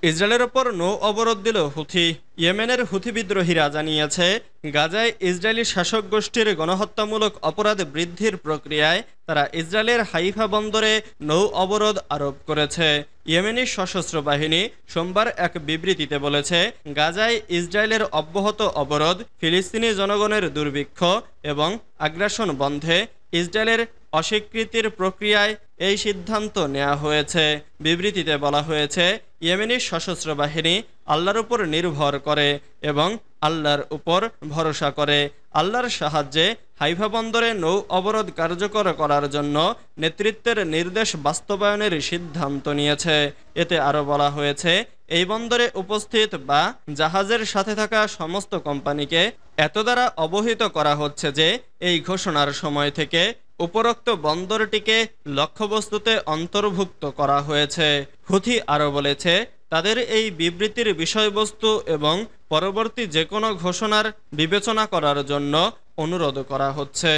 ইসরায়েলের ওপর নৌ অবরোধ দিল হুথি। ইয়েমেনের হুথি বিদ্রোহীরা জানিয়েছে, গাজায় ইসরায়েলি শাসক গোষ্ঠীর গণহত্যামূলক অপরাধ বৃদ্ধির প্রক্রিয়ায় তারা ইসরায়েলের হাইফা বন্দরে নৌ অবরোধ আরোপ করেছে। ইয়েমেনি সশস্ত্র বাহিনী সোমবার এক বিবৃতিতে বলেছে, গাজায় ইসরায়েলের অব্যাহত অবরোধ, ফিলিস্তিনি জনগণের দুর্ভিক্ষ এবং আগ্রাসন বন্ধে ইসরায়েলের অস্বীকৃতির প্রক্রিয়ায় এই সিদ্ধান্ত নেওয়া হয়েছে। বিবৃতিতে বলা হয়েছে, ইয়েমেনি সশস্ত্র বাহিনী আল্লাহর উপর নির্ভর করে এবং আল্লাহর উপর ভরসা করে। আল্লাহর সাহায্যে হাইফা বন্দরে নৌ অবরোধ কার্যকর করার জন্য নেতৃত্বের নির্দেশ বাস্তবায়নের সিদ্ধান্ত নিয়েছে। এতে আরও বলা হয়েছে, এই বন্দরে উপস্থিত বা জাহাজের সাথে থাকা সমস্ত কোম্পানিকে এত দ্বারা অবহিত করা হচ্ছে যে এই ঘোষণার সময় থেকে উপরোক্ত বন্দরটিকে লক্ষ্যবস্তুতে অন্তর্ভুক্ত করা হয়েছে। হুথি আরও বলেছে, তাদের এই বিবৃতির বিষয়বস্তু এবং পরবর্তী যে কোনো ঘোষণার বিবেচনা করার জন্য অনুরোধ করা হচ্ছে।